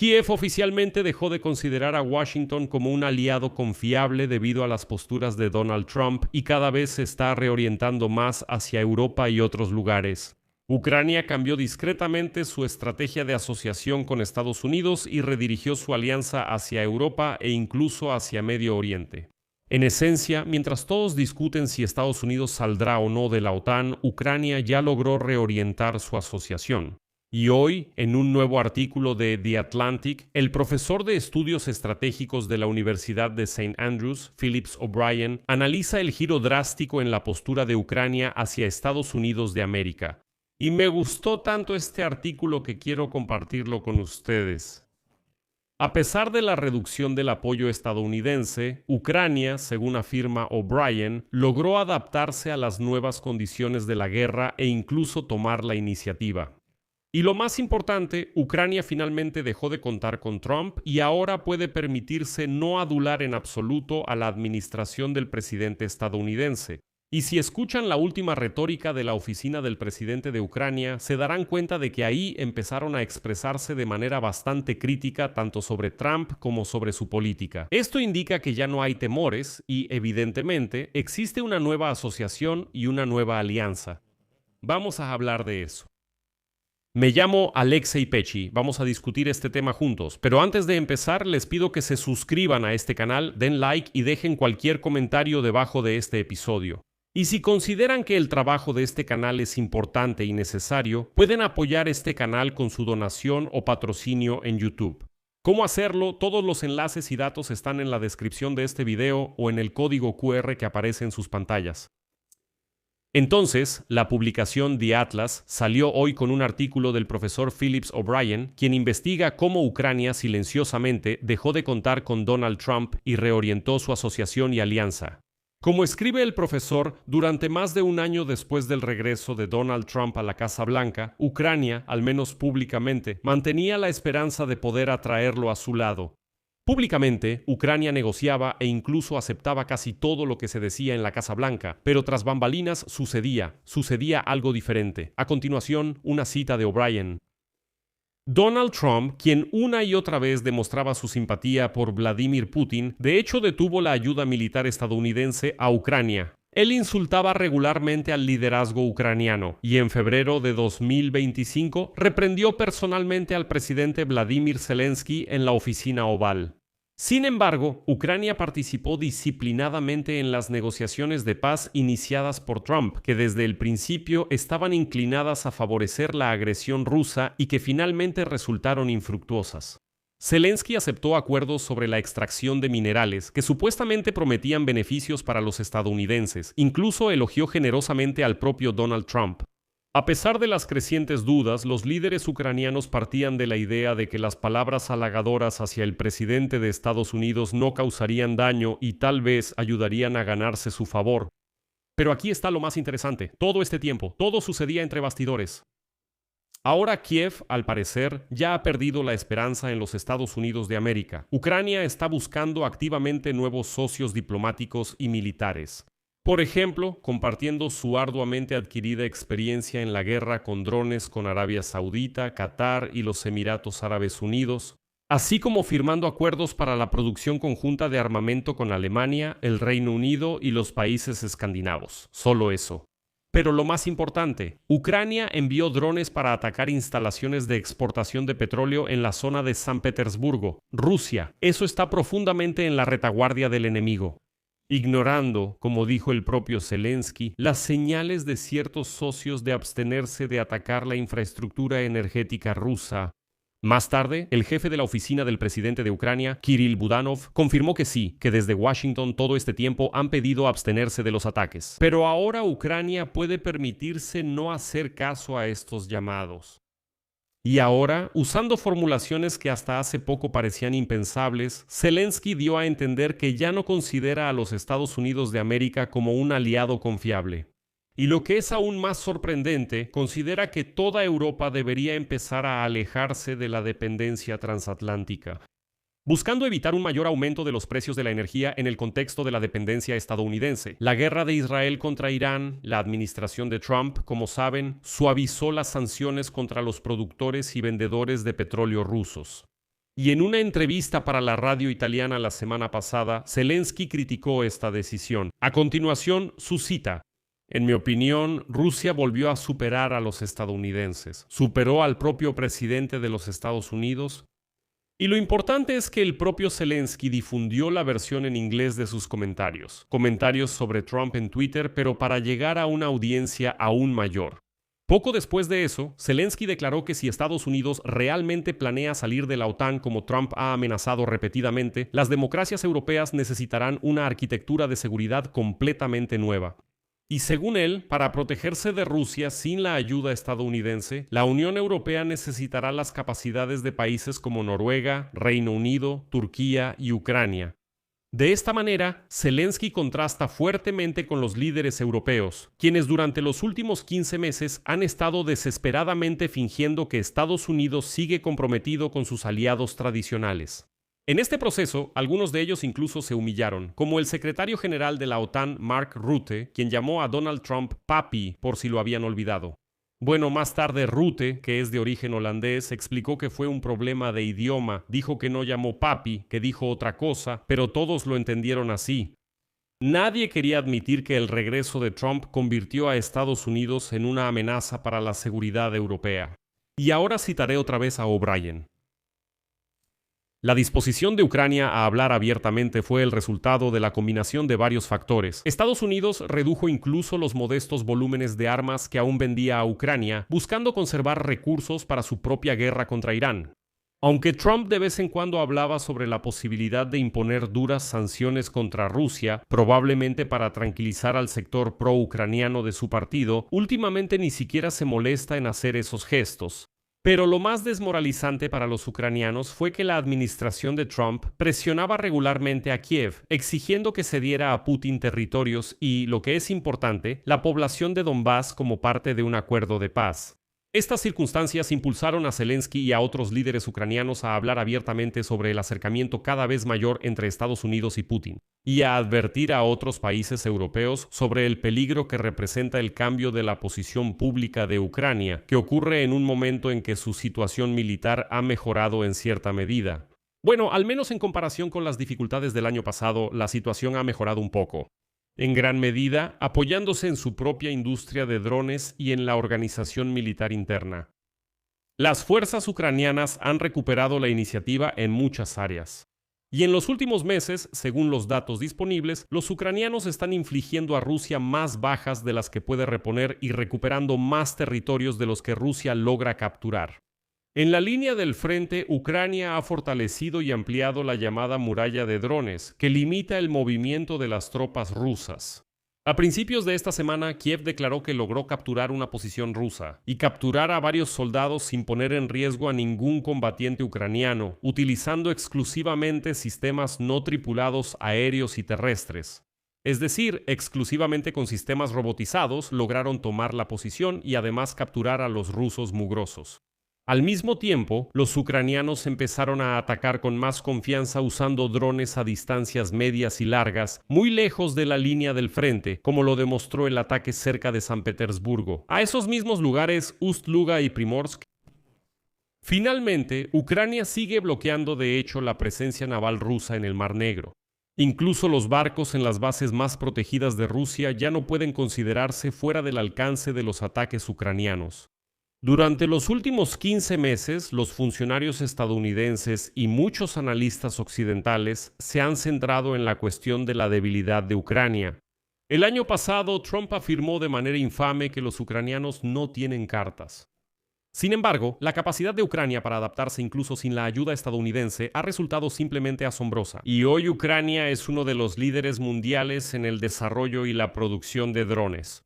Kiev oficialmente dejó de considerar a Washington como un aliado confiable debido a las posturas de Donald Trump y cada vez se está reorientando más hacia Europa y otros lugares. Ucrania cambió discretamente su estrategia de asociación con Estados Unidos y redirigió su alianza hacia Europa e incluso hacia Medio Oriente. En esencia, mientras todos discuten si Estados Unidos saldrá o no de la OTAN, Ucrania ya logró reorientar su asociación. Y hoy, en un nuevo artículo de The Atlantic, el profesor de estudios estratégicos de la Universidad de St. Andrews, Phillips O'Brien, analiza el giro drástico en la postura de Ucrania hacia Estados Unidos de América. Y me gustó tanto este artículo que quiero compartirlo con ustedes. A pesar de la reducción del apoyo estadounidense, Ucrania, según afirma O'Brien, logró adaptarse a las nuevas condiciones de la guerra e incluso tomar la iniciativa. Y lo más importante, Ucrania finalmente dejó de contar con Trump y ahora puede permitirse no adular en absoluto a la administración del presidente estadounidense. Y si escuchan la última retórica de la oficina del presidente de Ucrania, se darán cuenta de que ahí empezaron a expresarse de manera bastante crítica tanto sobre Trump como sobre su política. Esto indica que ya no hay temores y, evidentemente, existe una nueva asociación y una nueva alianza. Vamos a hablar de eso. Me llamo Alexei Pechi, vamos a discutir este tema juntos, pero antes de empezar les pido que se suscriban a este canal, den like y dejen cualquier comentario debajo de este episodio. Y si consideran que el trabajo de este canal es importante y necesario, pueden apoyar este canal con su donación o patrocinio en YouTube. ¿Cómo hacerlo? Todos los enlaces y datos están en la descripción de este video o en el código QR que aparece en sus pantallas. Entonces, la publicación The Atlas salió hoy con un artículo del profesor Phillips O'Brien, quien investiga cómo Ucrania silenciosamente dejó de contar con Donald Trump y reorientó su asociación y alianza. Como escribe el profesor, durante más de un año después del regreso de Donald Trump a la Casa Blanca, Ucrania, al menos públicamente, mantenía la esperanza de poder atraerlo a su lado. Públicamente, Ucrania negociaba e incluso aceptaba casi todo lo que se decía en la Casa Blanca, pero tras bambalinas sucedía algo diferente. A continuación, una cita de O'Brien. Donald Trump, quien una y otra vez demostraba su simpatía por Vladimir Putin, de hecho detuvo la ayuda militar estadounidense a Ucrania. Él insultaba regularmente al liderazgo ucraniano y en febrero de 2025 reprendió personalmente al presidente Vladimir Zelensky en la oficina oval. Sin embargo, Ucrania participó disciplinadamente en las negociaciones de paz iniciadas por Trump, que desde el principio estaban inclinadas a favorecer la agresión rusa y que finalmente resultaron infructuosas. Zelensky aceptó acuerdos sobre la extracción de minerales que supuestamente prometían beneficios para los estadounidenses, incluso elogió generosamente al propio Donald Trump. A pesar de las crecientes dudas, los líderes ucranianos partían de la idea de que las palabras halagadoras hacia el presidente de Estados Unidos no causarían daño y tal vez ayudarían a ganarse su favor. Pero aquí está lo más interesante. Todo este tiempo, todo sucedía entre bastidores. Ahora Kiev, al parecer, ya ha perdido la esperanza en los Estados Unidos de América. Ucrania está buscando activamente nuevos socios diplomáticos y militares. Por ejemplo, compartiendo su arduamente adquirida experiencia en la guerra con drones con Arabia Saudita, Qatar y los Emiratos Árabes Unidos, así como firmando acuerdos para la producción conjunta de armamento con Alemania, el Reino Unido y los países escandinavos. Solo eso. Pero lo más importante, Ucrania envió drones para atacar instalaciones de exportación de petróleo en la zona de San Petersburgo, Rusia. Eso está profundamente en la retaguardia del enemigo. Ignorando, como dijo el propio Zelensky, las señales de ciertos socios de abstenerse de atacar la infraestructura energética rusa. Más tarde, el jefe de la oficina del presidente de Ucrania, Kirill Budanov, confirmó que sí, que desde Washington todo este tiempo han pedido abstenerse de los ataques. Pero ahora Ucrania puede permitirse no hacer caso a estos llamados. Y ahora, usando formulaciones que hasta hace poco parecían impensables, Zelensky dio a entender que ya no considera a los Estados Unidos de América como un aliado confiable. Y lo que es aún más sorprendente, considera que toda Europa debería empezar a alejarse de la dependencia transatlántica, buscando evitar un mayor aumento de los precios de la energía en el contexto de la dependencia estadounidense. La guerra de Israel contra Irán, la administración de Trump, como saben, suavizó las sanciones contra los productores y vendedores de petróleo rusos. Y en una entrevista para la radio italiana la semana pasada, Zelensky criticó esta decisión. A continuación, su cita. En mi opinión, Rusia volvió a superar a los estadounidenses. Superó al propio presidente de los Estados Unidos. Y lo importante es que el propio Zelensky difundió la versión en inglés de sus comentarios. Comentarios sobre Trump en Twitter, pero para llegar a una audiencia aún mayor. Poco después de eso, Zelensky declaró que si Estados Unidos realmente planea salir de la OTAN como Trump ha amenazado repetidamente, las democracias europeas necesitarán una arquitectura de seguridad completamente nueva. Y según él, para protegerse de Rusia sin la ayuda estadounidense, la Unión Europea necesitará las capacidades de países como Noruega, Reino Unido, Turquía y Ucrania. De esta manera, Zelensky contrasta fuertemente con los líderes europeos, quienes durante los últimos 15 meses han estado desesperadamente fingiendo que Estados Unidos sigue comprometido con sus aliados tradicionales. En este proceso, algunos de ellos incluso se humillaron, como el secretario general de la OTAN, Mark Rutte, quien llamó a Donald Trump papi por si lo habían olvidado. Bueno, más tarde Rutte, que es de origen holandés, explicó que fue un problema de idioma, dijo que no llamó papi, que dijo otra cosa, pero todos lo entendieron así. Nadie quería admitir que el regreso de Trump convirtió a Estados Unidos en una amenaza para la seguridad europea. Y ahora citaré otra vez a O'Brien. La disposición de Ucrania a hablar abiertamente fue el resultado de la combinación de varios factores. Estados Unidos redujo incluso los modestos volúmenes de armas que aún vendía a Ucrania, buscando conservar recursos para su propia guerra contra Irán. Aunque Trump de vez en cuando hablaba sobre la posibilidad de imponer duras sanciones contra Rusia, probablemente para tranquilizar al sector pro-ucraniano de su partido, últimamente ni siquiera se molesta en hacer esos gestos. Pero lo más desmoralizante para los ucranianos fue que la administración de Trump presionaba regularmente a Kiev, exigiendo que cediera a Putin territorios y, lo que es importante, la población de Donbass como parte de un acuerdo de paz. Estas circunstancias impulsaron a Zelensky y a otros líderes ucranianos a hablar abiertamente sobre el acercamiento cada vez mayor entre Estados Unidos y Putin, y a advertir a otros países europeos sobre el peligro que representa el cambio de la posición pública de Ucrania, que ocurre en un momento en que su situación militar ha mejorado en cierta medida. Bueno, al menos en comparación con las dificultades del año pasado, la situación ha mejorado un poco. En gran medida, apoyándose en su propia industria de drones y en la organización militar interna. Las fuerzas ucranianas han recuperado la iniciativa en muchas áreas. Y en los últimos meses, según los datos disponibles, los ucranianos están infligiendo a Rusia más bajas de las que puede reponer y recuperando más territorios de los que Rusia logra capturar. En la línea del frente, Ucrania ha fortalecido y ampliado la llamada muralla de drones, que limita el movimiento de las tropas rusas. A principios de esta semana, Kiev declaró que logró capturar una posición rusa y capturar a varios soldados sin poner en riesgo a ningún combatiente ucraniano, utilizando exclusivamente sistemas no tripulados aéreos y terrestres. Es decir, exclusivamente con sistemas robotizados lograron tomar la posición y además capturar a los rusos mugrosos. Al mismo tiempo, los ucranianos empezaron a atacar con más confianza usando drones a distancias medias y largas, muy lejos de la línea del frente, como lo demostró el ataque cerca de San Petersburgo. A esos mismos lugares, Ust-Luga y Primorsk. Finalmente, Ucrania sigue bloqueando de hecho la presencia naval rusa en el Mar Negro. Incluso los barcos en las bases más protegidas de Rusia ya no pueden considerarse fuera del alcance de los ataques ucranianos. Durante los últimos 15 meses, los funcionarios estadounidenses y muchos analistas occidentales se han centrado en la cuestión de la debilidad de Ucrania. El año pasado, Trump afirmó de manera infame que los ucranianos no tienen cartas. Sin embargo, la capacidad de Ucrania para adaptarse incluso sin la ayuda estadounidense ha resultado simplemente asombrosa. Y hoy Ucrania es uno de los líderes mundiales en el desarrollo y la producción de drones.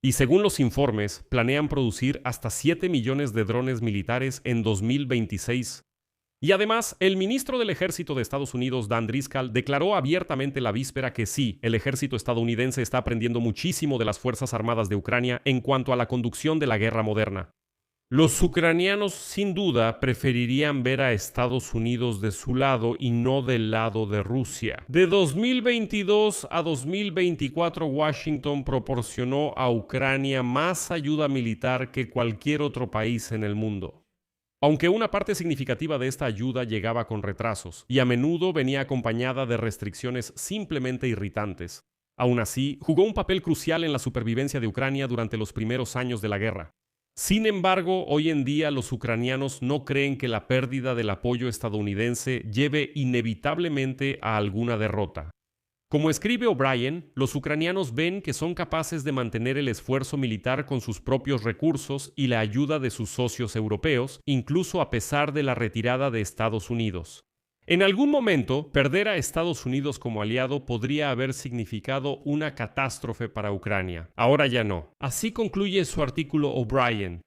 Y según los informes, planean producir hasta 7 millones de drones militares en 2026. Y además, el ministro del Ejército de Estados Unidos, Dan Driscoll, declaró abiertamente la víspera que sí, el ejército estadounidense está aprendiendo muchísimo de las Fuerzas Armadas de Ucrania en cuanto a la conducción de la guerra moderna. Los ucranianos, sin duda, preferirían ver a Estados Unidos de su lado y no del lado de Rusia. De 2022 a 2024, Washington proporcionó a Ucrania más ayuda militar que cualquier otro país en el mundo. Aunque una parte significativa de esta ayuda llegaba con retrasos, y a menudo venía acompañada de restricciones simplemente irritantes. Aún así, jugó un papel crucial en la supervivencia de Ucrania durante los primeros años de la guerra. Sin embargo, hoy en día los ucranianos no creen que la pérdida del apoyo estadounidense lleve inevitablemente a alguna derrota. Como escribe O'Brien, los ucranianos ven que son capaces de mantener el esfuerzo militar con sus propios recursos y la ayuda de sus socios europeos, incluso a pesar de la retirada de Estados Unidos. En algún momento, perder a Estados Unidos como aliado podría haber significado una catástrofe para Ucrania. Ahora ya no. Así concluye su artículo O'Brien.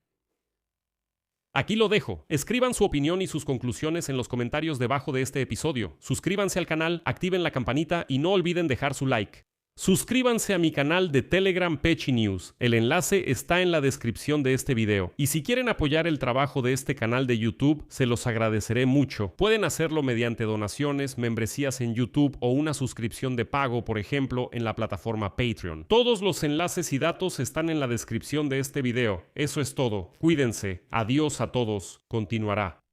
Aquí lo dejo. Escriban su opinión y sus conclusiones en los comentarios debajo de este episodio. Suscríbanse al canal, activen la campanita y no olviden dejar su like. Suscríbanse a mi canal de Telegram Pechi News. El enlace está en la descripción de este video. Y si quieren apoyar el trabajo de este canal de YouTube, se los agradeceré mucho. Pueden hacerlo mediante donaciones, membresías en YouTube o una suscripción de pago, por ejemplo, en la plataforma Patreon. Todos los enlaces y datos están en la descripción de este video. Eso es todo. Cuídense. Adiós a todos. Continuará.